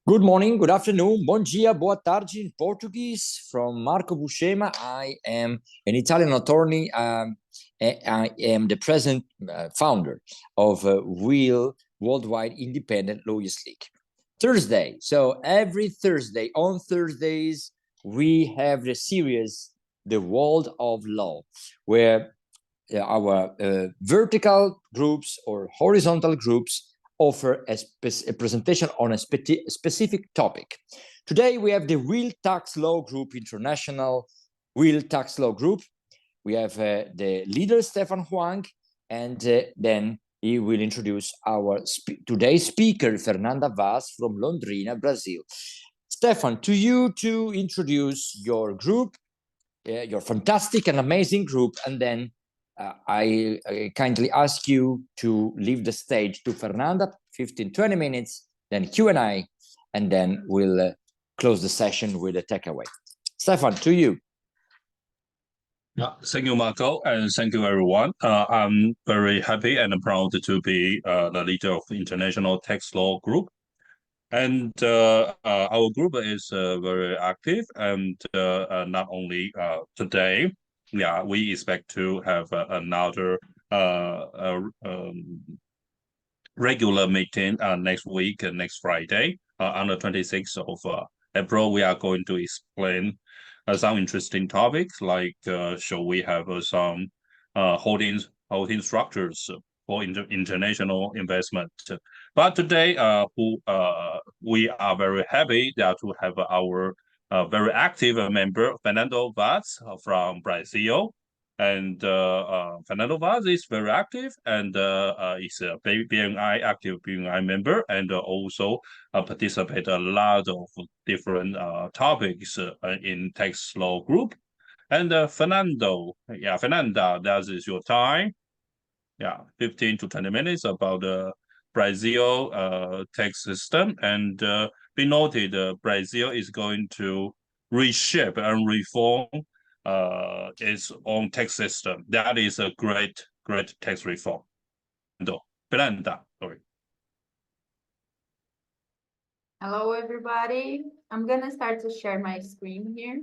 Good morning, good afternoon, bom dia, boa tarde in Portuguese from Marco Buscema. I am an Italian attorney. I am the present founder of Real Worldwide Independent Lawyers League. Thursday. So every Thursday, on Thursdays, we have the series, The World of Law, where our vertical groups or horizontal groups offer a presentation on a specific topic. Today, we have the Real Tax Law Group International Real Tax Law Group. We have the leader, Stefan Huang, and then he will introduce our today's speaker, Fernanda Vaz from Londrina, Brazil. Stefan, to you to introduce your group, your fantastic and amazing group, and then I kindly ask you to leave the stage to Fernanda, 15-20 minutes, then Q&A, and then we'll close the session with a takeaway. Stefan, to you. Thank you, Marco, and thank you, everyone. I'm very happy and proud to be the leader of the International Tax Law Group. And our group is very active, and not only today, we expect to have another regular meeting next week, next Friday, on the 26th of April. We are going to explain some interesting topics, like shall we have some holding structures for international investment. But today, we are very happy to have our very active member, Fernanda Vaz from Brazil. And Fernanda Vaz is very active and is a active BNI member, and also participate a lot of different topics in tax law group. And Fernanda, that is your time. 15 to 20 minutes about the Brazil tax system. And be noted, Brazil is going to reshape and reform its own tax system. That is a great tax reform. Fernanda, sorry. Hello, everybody. I'm going to start to share my screen here.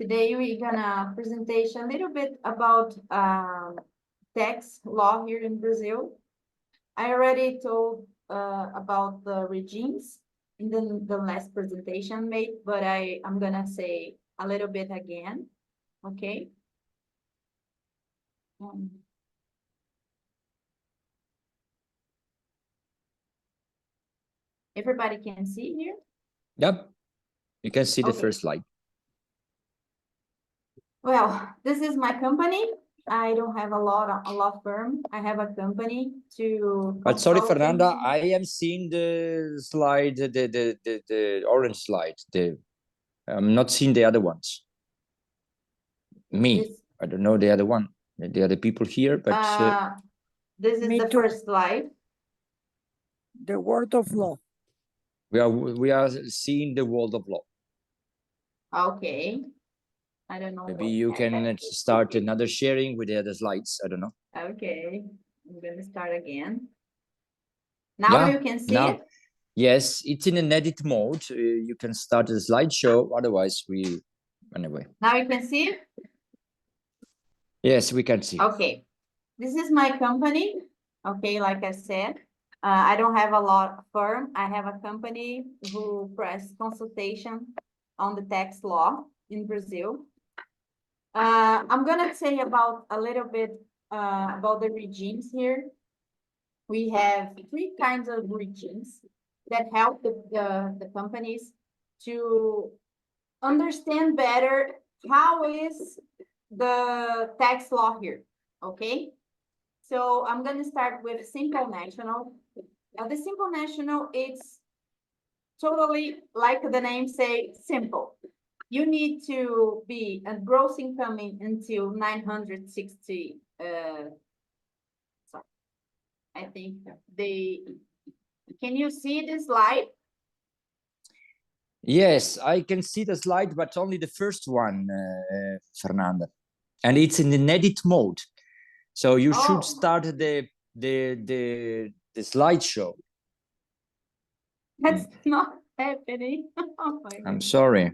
Today, we're gonna presentation a little bit about tax law here in Brazil. I already told about the regimes in the last presentation made, but I'm gonna say a little bit again, okay? Everybody can see here? Yep, you can see the first slide. Well, this is my company. I don't have a law firm. I have a company to. But sorry, Fernanda, I am seeing the slide, the orange slide. I'm not seeing the other ones. I don't know the other one, the other people here, but this is the first slide. The world of law. We are seeing the world of law. Okay. I don't know. Maybe you can start another sharing with the other slides. I don't know. Okay, I'm going to start again. Now you can see it? Yes, it's in an edit mode. You can start the slideshow. Otherwise, anyway. Now you can see it? Yes, we can see. Okay, this is my company. Okay, like I said, I don't have a law firm. I have a company who press consultation on the tax law in Brazil. I'm going to say a little bit about the regimes here. We have three kinds of regimes that help the companies to understand better how is the tax law here, okay? So I'm going to start with simple national. Now, the simple national, it's totally like the name say, simple. You need to be a gross income until 960. Sorry, I think can you see this slide? Yes, I can see the slide, but only the first one, Fernanda, and it's in an edit mode. So you should start the the slideshow. That's not happening. Oh my I'm goodness. sorry.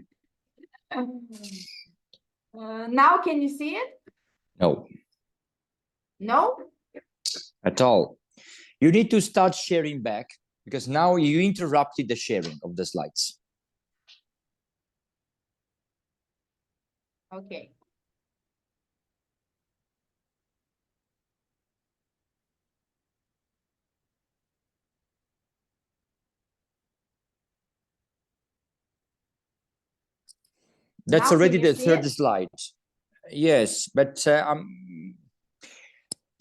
Now can you see it? No, No? at all. You need to start sharing back because now you interrupted the sharing of the slides. Okay. That's Now already can you the see third it? slide. Yes, but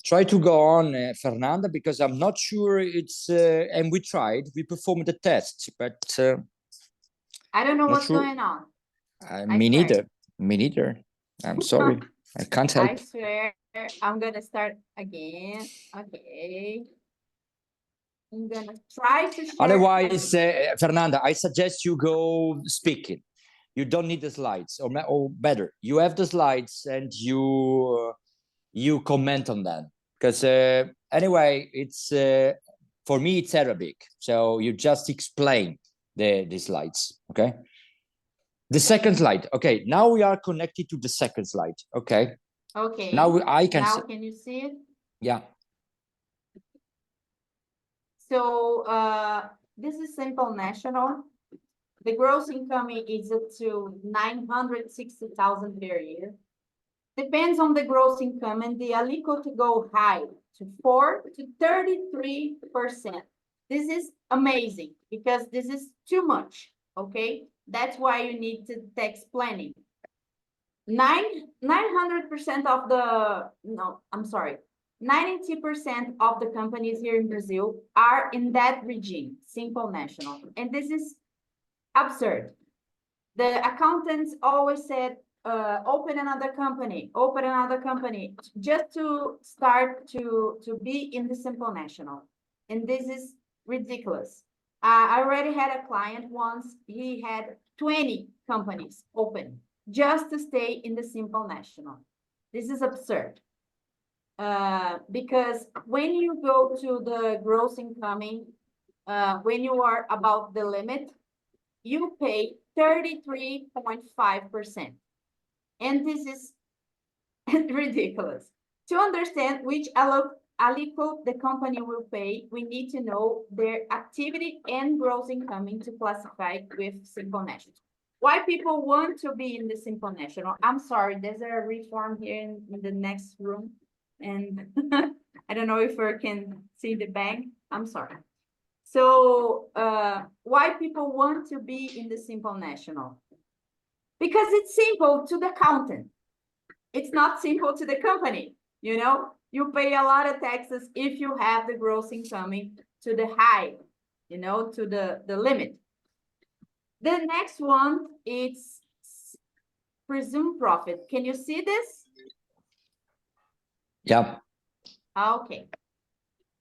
try to go on, Fernanda, because I'm not sure it's, and we tried, we performed the test, but I don't know not what's sure. going on. Me swear. neither. Me neither. I'm sorry. I can't help. I swear I'm gonna start again. Okay. I'm gonna try to share. Otherwise, Fernanda, I suggest you go speaking. You don't need the slides, or better, you have the slides and you comment on them. Because anyway, it's for me it's Arabic, so you just explain the slides. Okay. The second slide. Okay, now we are connected to the second slide. Okay. Okay. Now I can Now see. can you see it? Yeah. So this is simple national. The gross income is up to 960,000 per year. Depends on the gross income, and the aliquot go high to 4 to 33%. This is amazing because this is too much. Okay, that's why you need to tax planning. 900% of the, no, I'm sorry, 90% of the companies here in Brazil are in that regime, simple national, and this is absurd. The accountants always said, open another company, just to start to be in the simple national. And this is ridiculous. I already had a client once, he had 20 companies open just to stay in the simple national. This is absurd. Because when you go to the gross income, when you are about the limit, you pay 33.5%. And this is ridiculous. To understand which aliquot the company will pay, we need to know their activity and gross income to classify with simple national. Why people want to be in the simple national? I'm sorry, there's a reform here in the next room, and I don't know if we can see the bank. I'm sorry. So why people want to be in the simple national? Because it's simple to the accountant. It's not simple to the company. You know, you pay a lot of taxes if you have the gross income to the high, you know, to the limit. The next one is presumed profit. Can you see this? Yeah. Okay.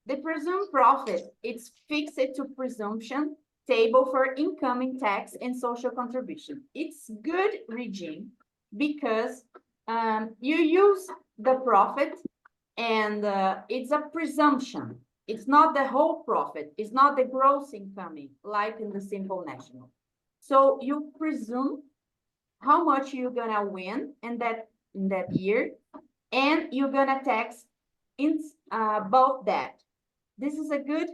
The presumed profit, it's fixed to presumption table for income tax and social contribution. It's good regime because you use the profit and it's a presumption. It's not the whole profit. It's not the gross income like in the simple national. So you presume how much you're gonna win in that year, and you're gonna tax in above that. This is a good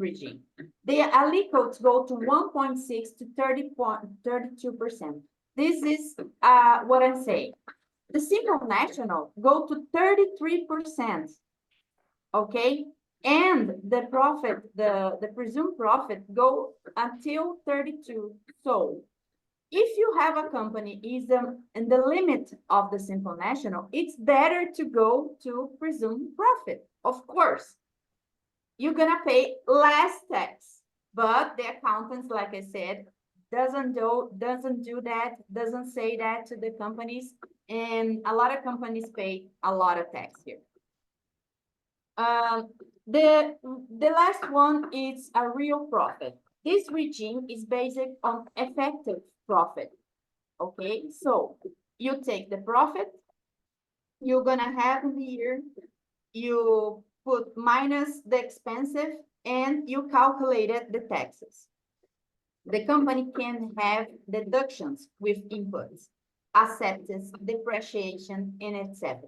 regime. The aliquots go to 1.6 to 30.32%. This is what I'm saying. The simple national go to 33%. Okay, and the profit, the presumed profit go until 32. So if you have a company is in the limit of the simple national, it's better to go to presumed profit. Of course, you're gonna pay less tax, but the accountants, like I said, doesn't do that, doesn't say that to the companies, and a lot of companies pay a lot of tax here. The last one is a real profit. This regime is based on effective profit. Okay, so you take the profit you're gonna have in the year, you put minus the expensive and you calculated the taxes. The company can have deductions with inputs, acceptance, depreciation, and etc.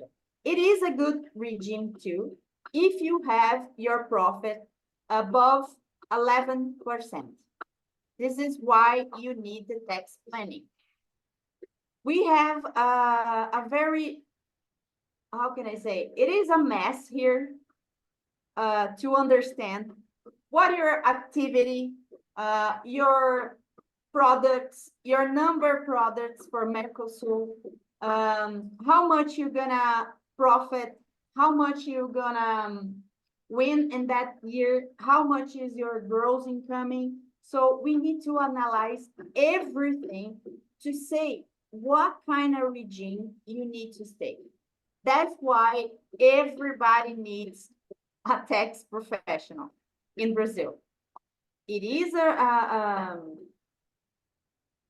It is a good regime too if you have your profit above 11%. This is why you need the tax planning. We have a very, how can I say, it is a mess here to understand what your activity, your products, your number products for Mercosul, how much you're gonna profit, how much you're gonna win in that year, how much is your gross incoming. So we need to analyze everything to say what kind of regime you need to stay. That's why everybody needs a tax professional in Brazil. It is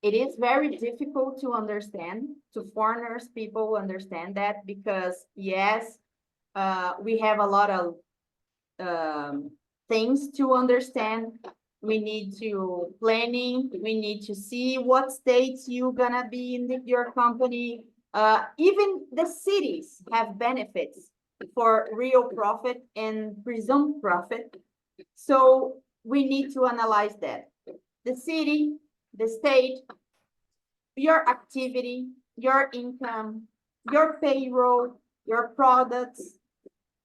it is very difficult to understand, to foreigners, people understand that, because yes, we have a lot of things to understand. We need to planning, we need to see what states you're gonna be in your company. Even the cities have benefits for real profit and presumed profit. So we need to analyze that. The city, the state, your activity, your income, your payroll, your products,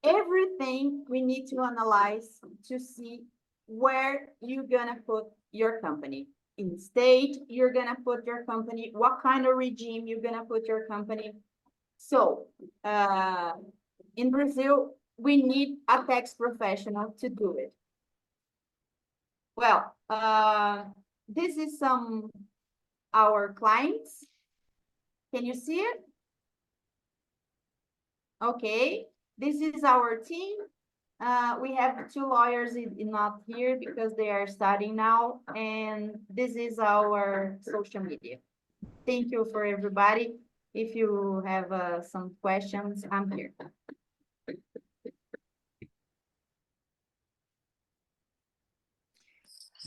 everything we need to analyze to see where you're gonna put your company. In state, you're gonna put your company, what kind of regime you're gonna put your company. So in Brazil, we need a tax professional to do it. Well, this is our clients. Can you see it? Okay, this is our team. We have 2 lawyers not here because they are studying now, and this is our social media. Thank you for everybody. If you have some questions, I'm here.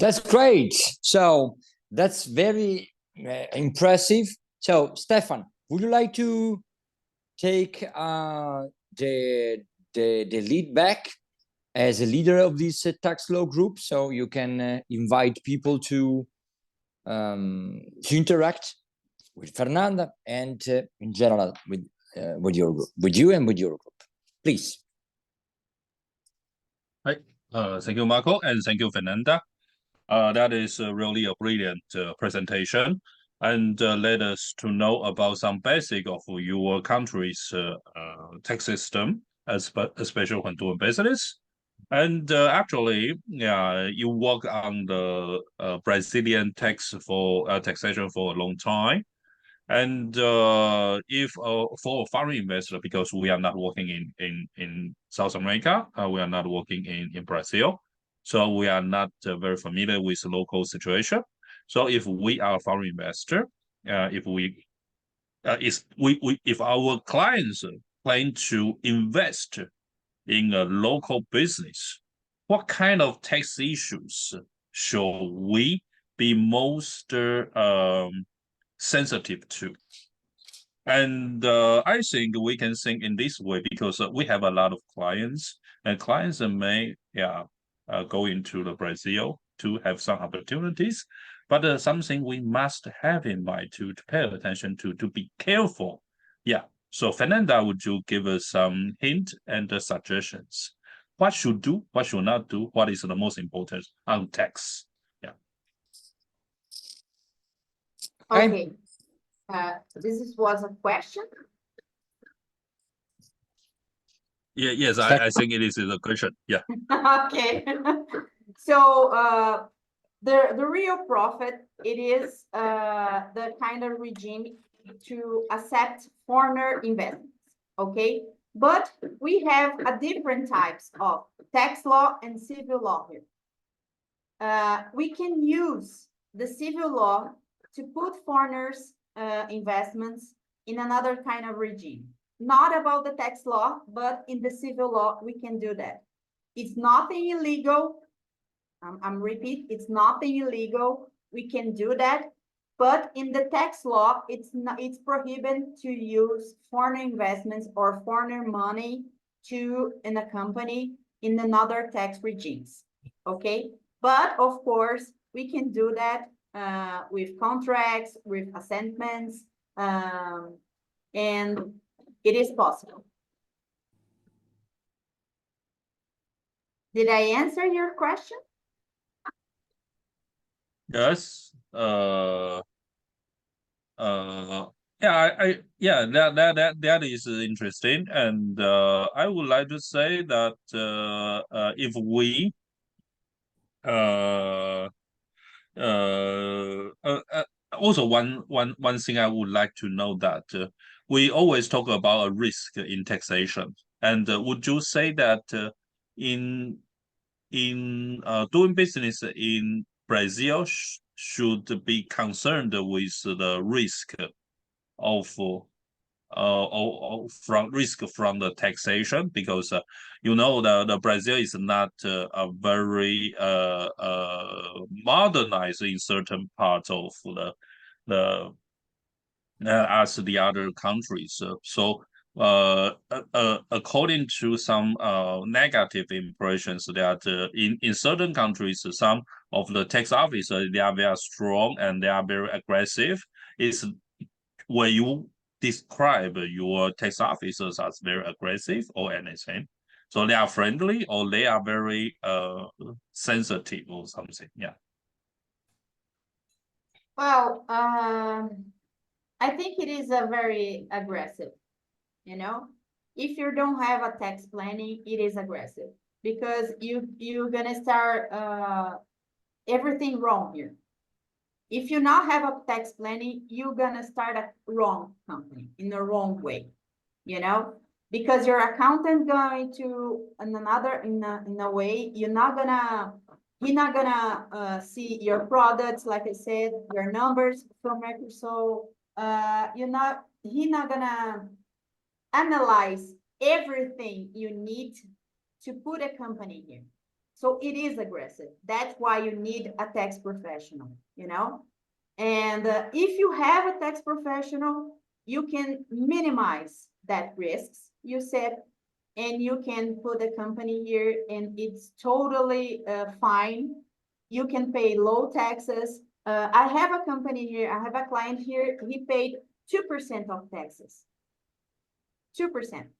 That's great. So that's very impressive. So Stefan, would you like to take the lead back as a leader of this tax law group, so you can invite people to interact with Fernanda and in general with your group, with you and with your group, please. Right. Thank you, Marco, and thank you, Fernanda. That is really a brilliant presentation, and let us to know about some basic of your country's tax system, especially when doing business. And actually, yeah, you work on the Brazilian taxation for a long time. And if for a foreign investor, because we are not working in South America, we are not working in Brazil, so we are not very familiar with the local situation. So if we are a foreign investor, if our clients plan to invest in a local business, what kind of tax issues should we be most sensitive to? And I think we can think in this way because we have a lot of clients, and clients may go into the Brazil to have some opportunities, but something we must have in mind to pay attention to be careful. Yeah. So Fernanda, would you give us some hint and suggestions? What should do, what should not do, what is the most important on tax? Yeah. Okay. This was a question. Yeah, yes, I think it is a question. Yeah. Okay. So the real profit, it is the kind of regime to accept foreigner investments. Okay, but we have a different types of tax law and civil law here. We can use the civil law to put foreigners investments in another kind of regime. Not about the tax law, but in the civil law, we can do that. It's nothing illegal. I'm repeat, it's nothing illegal. We can do that. But in the tax law, it's prohibited to use foreign investments or foreign money in a company in another tax regimes. Okay, but of course we can do that with contracts, with assentments, and it is possible. Did I answer your question? Yes. Yeah, that is interesting, and I would like to say that if we also one thing I would like to know that we always talk about a risk in taxation, and would you say that in doing business in Brazil should be concerned with the risk of from risk from the taxation, because you know the Brazil is not a very modernized in certain parts of the as the other countries. So according to some negative impressions that in certain countries, some of the tax officers, they are very strong and they are very aggressive. Is when you describe your tax officers as very aggressive or anything? So they are friendly or they are very sensitive or something? Yeah. Well, I think it is a very aggressive, you know. If you don't have a tax planning, it is aggressive because you're gonna start everything wrong here. If you not have a tax planning, you're gonna start a wrong company in the wrong way, you know, because your accountant going to in a way he's not gonna see your products, like I said, your numbers from Microsoft. He's not gonna analyze everything you need to put a company here. So it is aggressive. That's why you need a tax professional, you know? And if you have a tax professional, you can minimize that risks, you said, and you can put a company here and it's totally fine. You can pay low taxes. I have a company here, I have a client here, he paid 2% of taxes. 2%,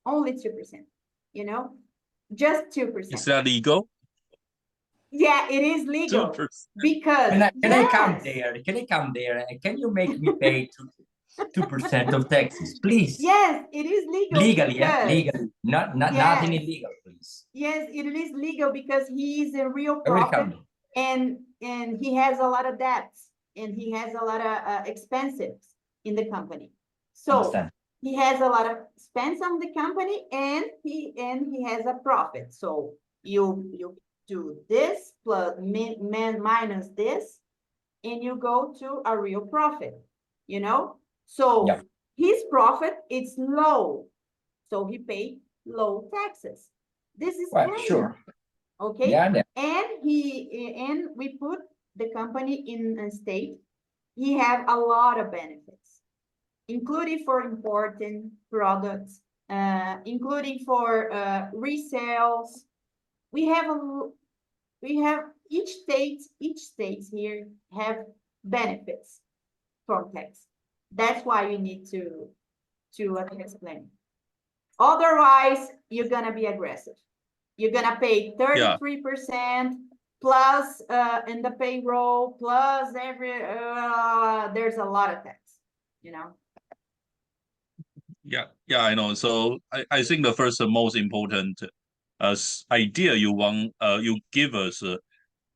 only 2%, you know, just 2%. Is that legal? Yeah, it is legal 2%. because Can I come yes, there? Can I come there? And can you make me pay 2% of taxes, please? yes, it is legal Legally, yeah, because legally, nothing yes, illegal, please. yes, it is legal because he is a real I will profit come. and he has a lot of debts and he has a lot of expenses in the company. So Understand. he has a lot of expense on the company and he has a profit. So you do this plus minus this, and you go to a real profit, you know? So Yeah. his profit is low. So he paid low taxes. This is Well, plain, sure. okay? Yeah, yeah. And we put the company in a state. He have a lot of benefits, including for important products, including for resales. We have each state here have benefits from tax. That's why you need to tax plan. Otherwise, you're gonna be aggressive. You're gonna pay 33% plus in the payroll plus there's a lot of tax, you know. Yeah, I know. So I think the first most important idea you give us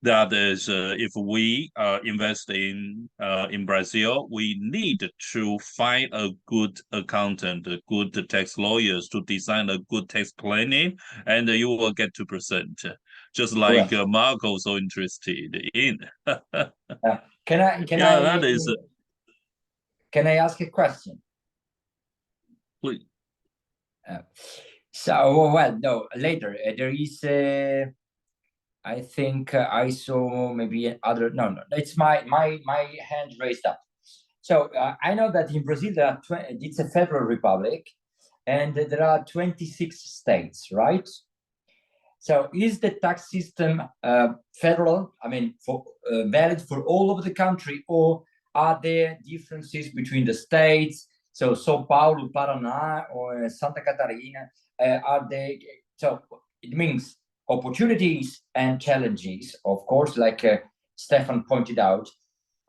that is if we invest in Brazil, we need to find a good accountant, a good tax lawyers to design a good tax planning, and you will get 2%, just like Marco so interested in. Can that is can I ask a question? please. So, well, no, later there is. I think I saw maybe other. No, no, it's my hand raised up. So I know that in Brazil there are it's a federal republic, and there are 26 states, right? So is the tax system federal? I mean, for valid for all over the country, or are there differences between the states? So São Paulo, Paraná, or Santa Catarina, are they? So it means opportunities and challenges, of course, like Stefan pointed out.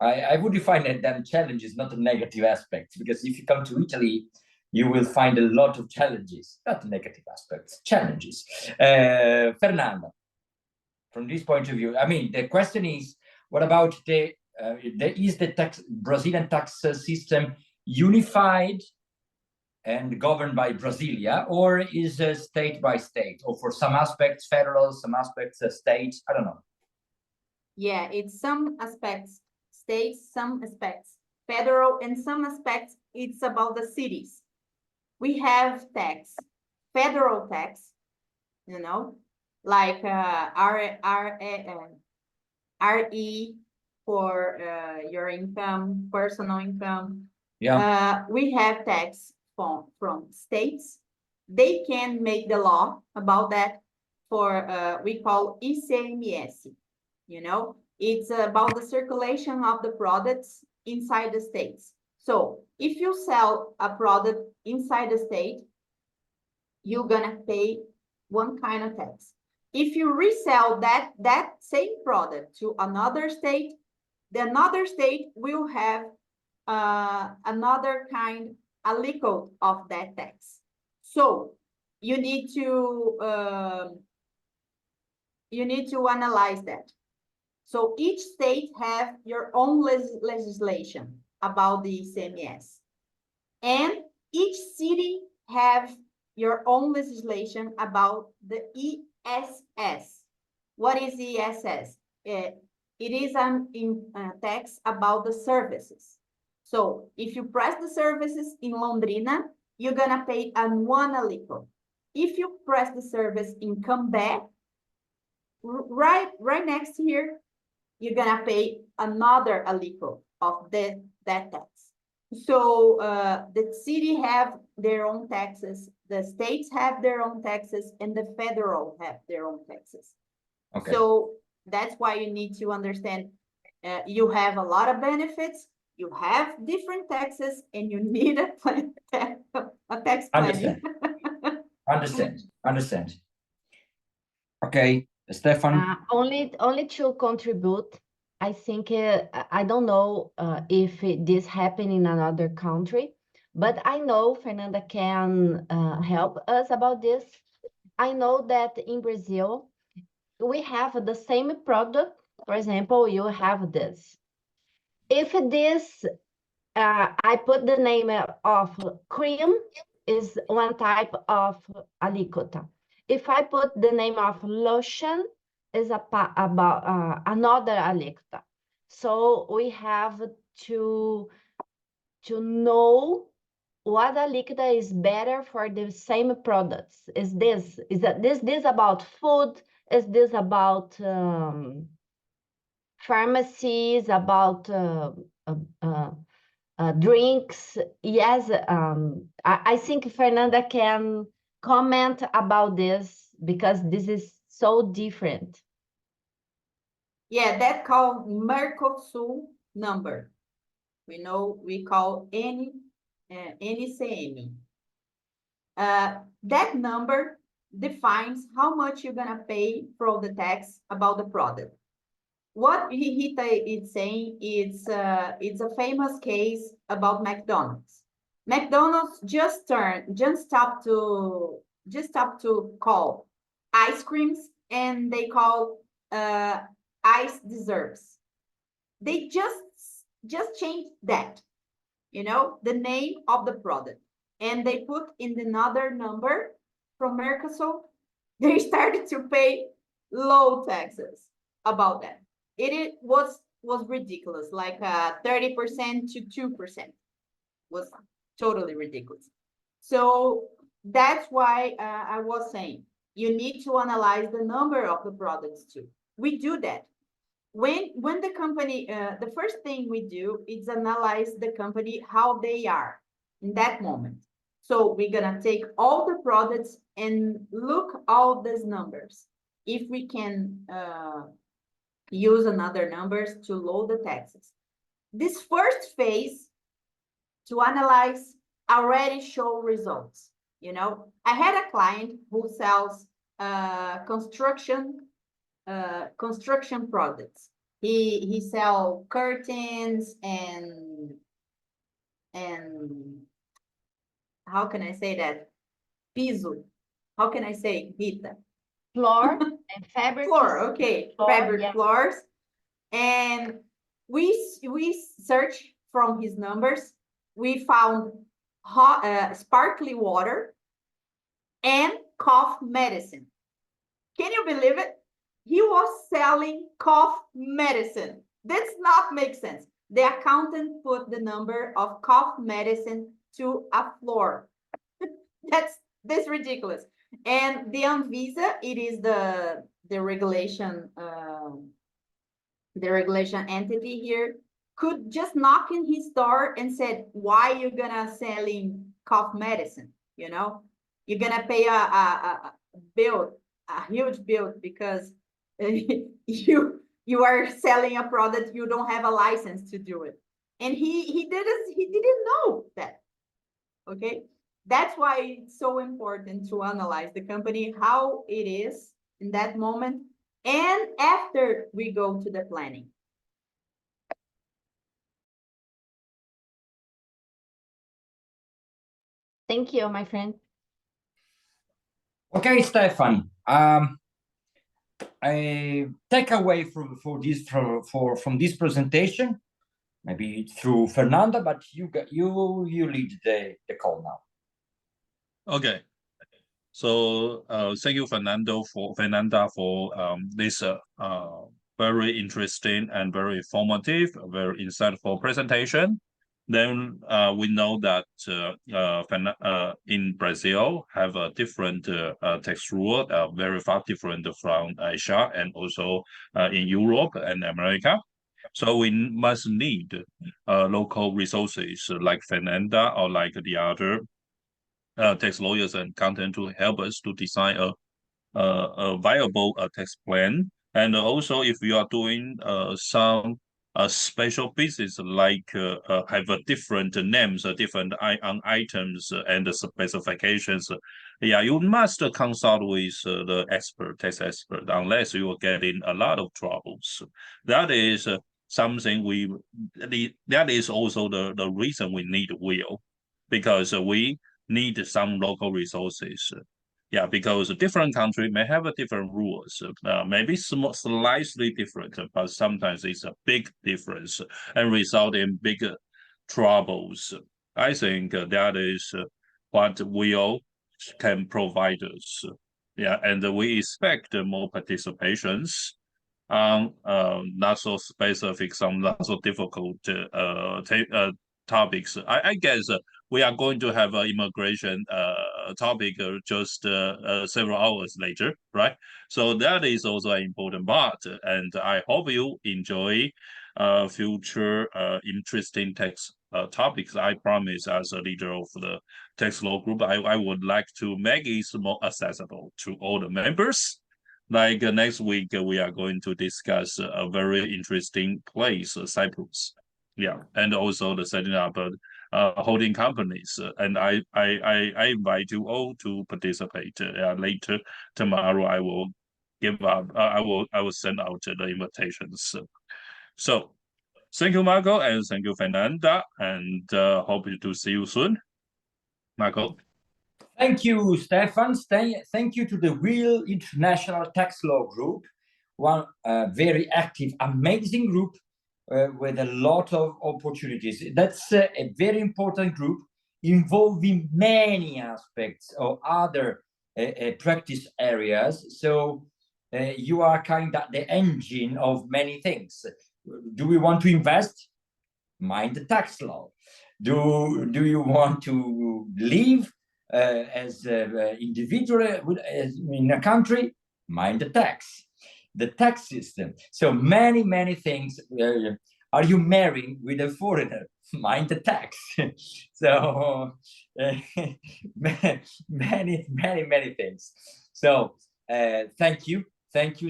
I would define them challenges, not a negative aspect, because if you come to Italy, you will find a lot of challenges, not negative aspects, challenges. Fernanda, from this point of view, I mean, the question is, what about is the Brazilian tax system unified and governed by Brasilia, or is state by state, or for some aspects federal, some aspects state? I don't know. Yeah, it's some aspects states, some aspects federal, and some aspects it's about the cities. We have tax, federal tax, you know, like RE for your income, personal income. Yeah. We have tax from states. They can make the law about that for we call ICMS. You know, it's about the circulation of the products inside the states. So if you sell a product inside the state, you're gonna pay one kind of tax. If you resell that same product to another state, the another state will have another kind aliquot of that tax. So you need to analyze that. So each state have your own legislation about the ICMS, and each city have your own legislation about the ESS. What is ESS? It is an tax about the services. So if you press the services in Londrina, you're gonna pay one aliquot. If you press the service in Cambé, right next here, you're gonna pay another aliquot of that tax. So the city have their own taxes, the states have their own taxes, and the federal have their own taxes. Okay. So that's why you need to understand you have a lot of benefits, you have different taxes, and you need a tax planning. Understand. Okay, Stefan. Only to contribute. I think I don't know if this happened in another country, but I know Fernanda can help us about this. I know that in Brazil, we have the same product. For example, you have this. If this, I put the name of cream is one type of aliquota. If I put the name of lotion, is about another aliquota. So we have to know what aliquota is better for the same products. Is this about food? Is this about pharmacies? About drinks? Yes, I think Fernanda can comment about this because this is so different. Yeah, that called Mercosul number. We call NCM. That number defines how much you're gonna pay for the tax about the product. What Rita is saying it's a famous case about McDonald's. McDonald's just stopped to call ice creams, and they call ice desserts. They just changed that, the name of the product, and they put in another number from Mercosur. They started to pay low taxes about that. It was ridiculous, like 30% to 2% was totally ridiculous. So that's why I was saying, you need to analyze the number of the products too. We do that. When the company, the first thing we do is analyze the company, how they are in that moment. So we're gonna take all the products and look all these numbers. If we can use another numbers to load the taxes. This first phase to analyze already show results. You know, I had a client who sells construction products. He sell curtains and how can I say that? Piso. How can I say, Rita? Floor and fabric. Floor, okay. Floor, Fabric yeah. floors. And we search from his numbers. We found hot, sparkly water and cough medicine. Can you believe it? He was selling cough medicine. That's not make sense. The accountant put the number of cough medicine to a floor. That's ridiculous. And the Anvisa, it is the regulation entity here, could just knock in his door and said, why you gonna selling cough medicine? You know, you're gonna pay a bill, a huge bill, because you are selling a product, you don't have a license to do it. And he didn't know that. Okay, that's why it's so important to analyze the company, how it is in that moment, and after we go to the planning. Thank you, my friend. Okay, Stefan. I take away from this presentation, maybe through Fernanda, but you lead the call now. Okay. So thank you, Fernanda, for this very interesting and very informative, very insightful presentation. Then we know that in Brazil have a different tax rule, very far different from Asia and also in Europe and America. So we must need local resources like Fernanda or like the other tax lawyers and accountant to help us to design a viable tax plan. And also, if you are doing some special business like have a different names, different on items and the specifications, yeah, you must consult with the tax expert, unless you will get in a lot of troubles. That is something that is also the reason we need will, because we need some local resources. Yeah, because different country may have a different rules, maybe slightly different, but sometimes it's a big difference and result in big troubles. I think that is what we all can provide us. Yeah, and we expect more participations on not so specific, some not so difficult topics. I guess we are going to have an immigration topic just several hours later, right? So that is also an important part, and I hope you enjoy future interesting text topics. I promise, as a leader of the text law group, I would like to make it more accessible to all the members. Like next week, we are going to discuss a very interesting place, Cyprus. Yeah, and also the setting up holding companies. And I invite you all to participate. Later tomorrow, I will give up. I will send out the invitations. So thank you, Marco, and thank you, Fernanda, and hope to see you soon. Marco. Thank you, Stefan. Thank you to the Real International Tax Law Group, one very active, amazing group with a lot of opportunities. That's a very important group involving many aspects of other practice areas. So you are kind of the engine of many things. Do we want to invest? Mind the tax law. Do you want to leave? as individual in a country, mind the tax, the tax system. So many things. Are you marrying with a foreigner? Mind the tax. So many things. So thank you,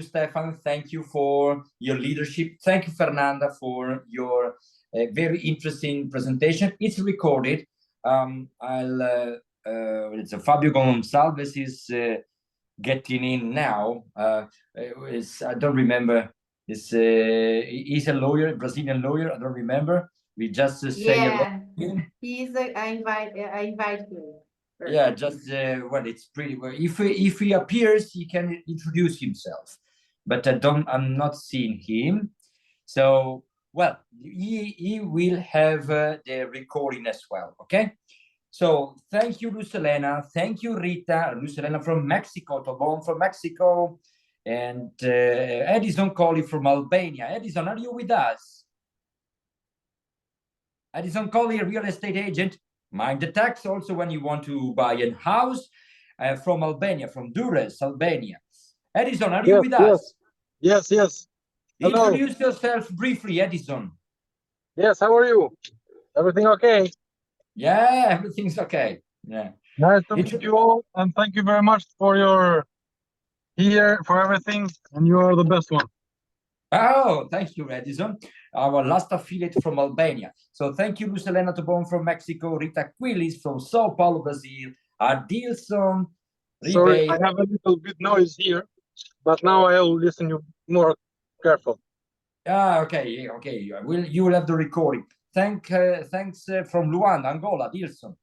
Stefan. Thank you for your leadership. Thank you, Fernanda, for your very interesting presentation. It's recorded. It's Fabio Gonçalves is getting in now. I don't remember. He's a lawyer, Brazilian lawyer. I don't remember. We just say Yeah, hello. he's I invite him. Yeah, just well, it's pretty well. If he appears, he can introduce himself, but I'm not seeing him. So well, he will have the recording as well. Okay. So thank you, Lucelena. Thank you, Rita. Lucelena from Mexico, Tobon from Mexico, and Edison Colli from Albania. Edison, are you with us? Edison Colli, real estate agent. Mind the tax also when you want to buy a house from Albania, from Durrës, Albania. Edison, are you with us? Yes. Hello. Introduce yourself briefly, Edison. Yes, how are you? Everything okay? Yeah, everything's okay. Yeah. Nice to meet you all, and thank you very much for your for everything, and you are the best one. Oh, thank you, Edison, our last affiliate from Albania. So thank you, Lucelena Tobon from Mexico, Rita Quilis from Sao Paulo, Brazil, Adilson. Sorry, I have a little bit noise here, but now I will listen you more careful. Okay. You will have the recording. Thanks from Luanda, Angola, Adilson,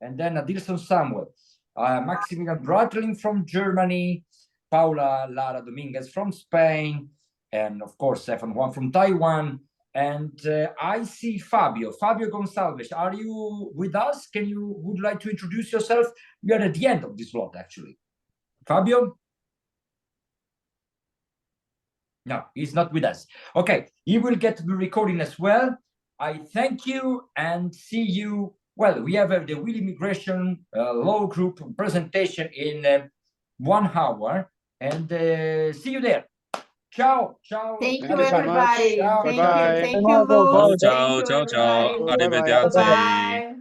and then Adilson Samuel, Maximilian Bratling from Germany, Paula Lara Dominguez from Spain, and of course Stefan Juan from Taiwan. And I see Fabio Gonçalves. Are you with us? Would you like to introduce yourself? We are at the end of this vlog, actually. Fabio? No, he's not with us. Okay, he will get the recording as well. I thank you and see you. Well, we have the Will Immigration Law Group presentation in 1 hour, and see you there. Ciao. Thank you, everybody. Ciao. Thank Bye-bye. you. Thank you, Lou. Ciao, Thank you, ciao, ciao. everybody. Arrivederci. Bye.